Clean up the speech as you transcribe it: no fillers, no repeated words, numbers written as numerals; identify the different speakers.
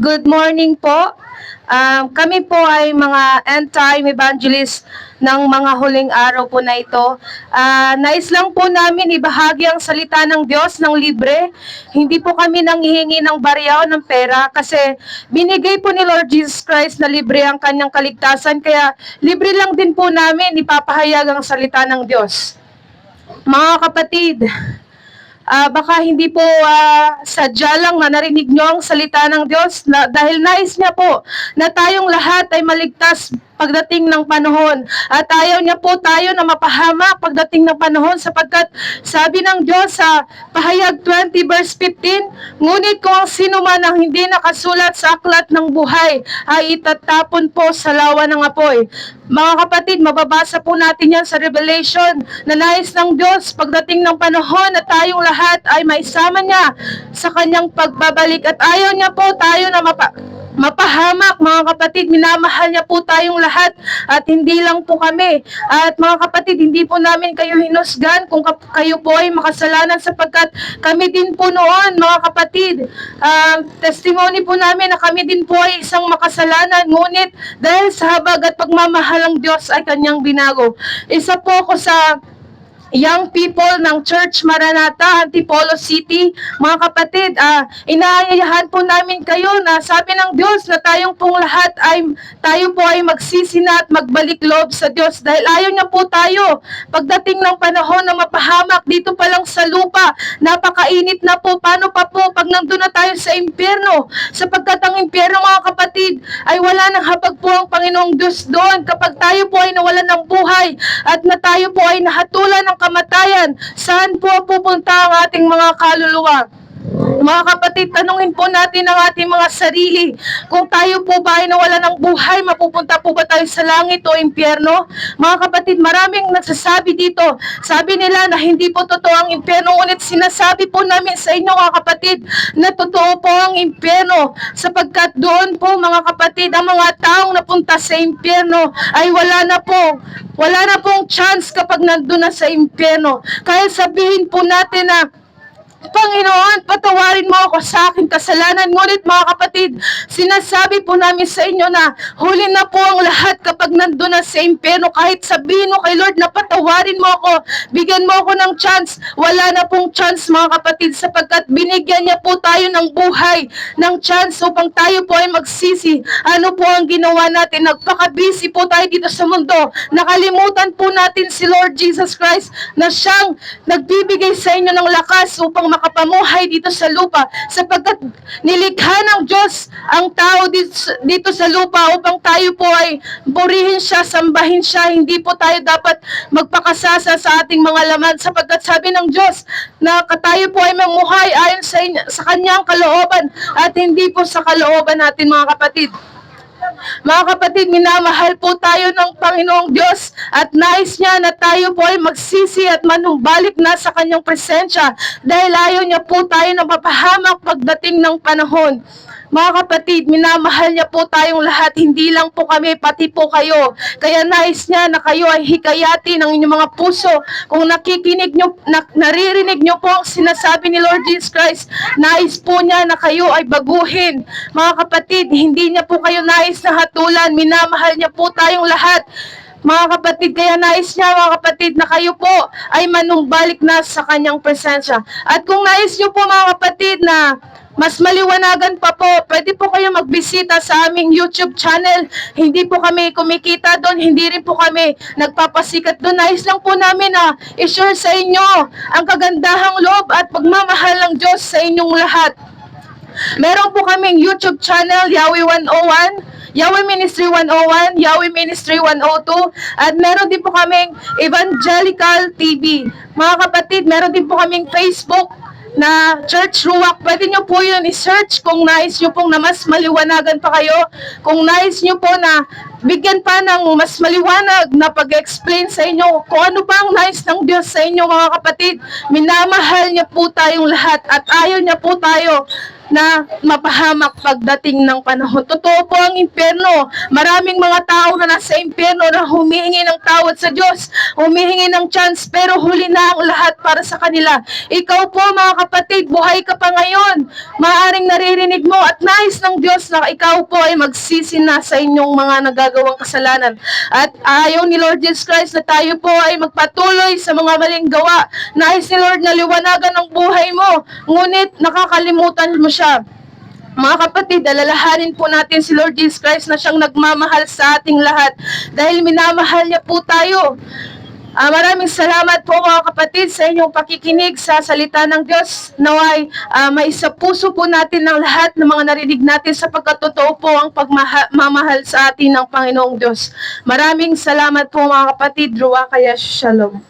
Speaker 1: Good morning po. Kami po ay mga end-time evangelist ng mga huling araw po na ito. Nais lang po namin ibahagi ang salita ng Diyos ng libre. Hindi po kami nanghihingi ng barya o ng pera kasi binigay po ni Lord Jesus Christ na libre ang kanyang kaligtasan. Kaya libre lang din po namin ipapahayag ang salita ng Diyos. Mga kapatid, baka hindi po sadya lang na narinig nyo ang salita ng Diyos dahil nais niya po na tayong lahat ay maligtas pagdating ng panahon. At ayaw niya po tayo na mapahamak pagdating ng panahon sapagkat sabi ng Diyos sa Pahayag 20 verse 15, ngunit kung sino man ang hindi nakasulat sa aklat ng buhay ay itatapon po sa lawa ng apoy. Mga kapatid, mababasa po natin yan sa Revelation na nais ng Diyos pagdating ng panahon na tayong lahat ay maisama niya sa kanyang pagbabalik at ayaw niya po tayo na mapahamak. Mga kapatid, minamahal niya po tayong lahat at hindi lang po kami. At mga kapatid, hindi po namin kayo hinusgan kung kayo po ay makasalanan sapagkat kami din po noon, mga kapatid. Testimony po namin na kami din po ay isang makasalanan, ngunit dahil sa habag at pagmamahal ng Diyos ay kanyang binago. Isa po ako sa young people ng Church Maranatha, Antipolo City. Mga kapatid, inaayahan po namin kayo na sabi ng Diyos na tayo po ay magsisi na at magbalik loob sa Diyos dahil ayaw niya po tayo pagdating ng panahon na mapahamak dito pa lang sa lupa. Napakainit na po. Paano pa po pag nandun na tayo sa impyerno? Sapagkat ang impyerno, mga kapatid, ay wala nang habag po ang Panginoong Diyos doon kapag tayo po ay nawalan ng buhay at na tayo po ay nahatulan ng kamatayan. Saan po pupunta ang ating mga kaluluwa? Mga kapatid, tanungin po natin ang ating mga sarili. Kung tayo po ba ay nawala ng buhay, mapupunta po ba tayo sa langit o impyerno? Mga kapatid, maraming nagsasabi dito. Sabi nila na hindi po totoo ang impyerno, ngunit sinasabi po namin sa inyo, mga kapatid, na totoo po ang impyerno. Sapagkat doon po, mga kapatid, ang mga taong napunta sa impyerno ay wala na pong chance kapag nandun na sa impyerno. Kaya sabihin po natin na, Panginoon, patawarin mo ako sa aking kasalanan. Ngunit mga kapatid, sinasabi po namin sa inyo na huli na po ang lahat kapag nandun na sa impyerno. Kahit sabihin mo kay Lord na patawarin mo ako, bigyan mo ako ng chance, wala na pong chance, mga kapatid, sapagkat binigyan niya po tayo ng buhay, ng chance upang tayo po ay magsisi. Ano po ang ginawa natin? Nagpaka-busy po tayo dito sa mundo. Nakalimutan po natin si Lord Jesus Christ na siyang nagbibigay sa inyo ng lakas upang makapamuhay dito sa lupa sapagkat nilikha ng Diyos ang tao dito sa lupa upang tayo po ay purihin siya, sambahin siya. Hindi po tayo dapat magpakasasa sa ating mga laman sapagkat sabi ng Diyos na tayo po ay mamuhay ayon sa kanyang kalooban at hindi po sa kalooban natin, mga kapatid. Mga kapatid, minamahal po tayo ng Panginoong Diyos at nais niya na tayo po ay magsisi at manumbalik na sa kanyang presensya dahil ayaw niya po tayo na mapahamak pagdating ng panahon. Mga kapatid, minamahal niya po tayong lahat, hindi lang po kami, pati po kayo. Kaya nais niya na kayo ay hikayati ng inyong mga puso. Kung naririnig niyo po ang sinasabi ni Lord Jesus Christ, nais po niya na kayo ay baguhin. Mga kapatid, hindi niya po kayo nais na hatulan, minamahal niya po tayong lahat. Mga kapatid, kaya nais niya, mga kapatid, na kayo po ay manumbalik na sa kanyang presensya. At kung nais niyo po, mga kapatid, na mas maliwanagan pa po, pwede po kayo magbisita sa aming YouTube channel. Hindi po kami kumikita doon, hindi rin po kami nagpapasikat doon. Nais lang po namin na i-share sa inyo ang kagandahang loob at pagmamahal ng Diyos sa inyong lahat. Meron po kaming YouTube channel, Yahweh 101, Yahweh Ministry 101, Yahweh Ministry 102, at meron din po kaming Evangelical TV. Mga kapatid, meron din po kaming Facebook na Church Ruach. Pwede nyo po yun i-search kung nais nyo pong na mas maliwanagan pa kayo. Kung nais nyo po na bigyan pa ng mas maliwanag na pag-explain sa inyo kung ano ba ang nais ng Diyos sa inyo mga kapatid. Minamahal niya po tayong lahat at ayaw niya po tayo na mapahamak pagdating ng panahon. Totoo po ang impyerno. Maraming mga tao na nasa impyerno na humihingi ng tawad sa Diyos, humihingi ng chance, pero huli na ang lahat para sa kanila. Ikaw po mga kapatid, buhay ka pa ngayon. Maaring naririnig mo at nais ng Diyos na ikaw po ay magsisi na sa inyong mga nagagawang kasalanan. At ayaw ni Lord Jesus Christ na tayo po ay magpatuloy sa mga maling gawa. Nais ni Lord na liwanagan ang buhay mo, ngunit nakakalimutan mo siya. Mga kapatid, alalahanin po natin si Lord Jesus Christ na siyang nagmamahal sa ating lahat dahil minamahal niya po tayo. Maraming salamat po mga kapatid sa inyong pakikinig sa salita ng Diyos. Naway maisapuso po natin ng lahat ng mga narinig natin sapagkat totoo po ang pagmamahal sa atin ng Panginoong Diyos. Maraming salamat po mga kapatid. Ruwa kaya shalom.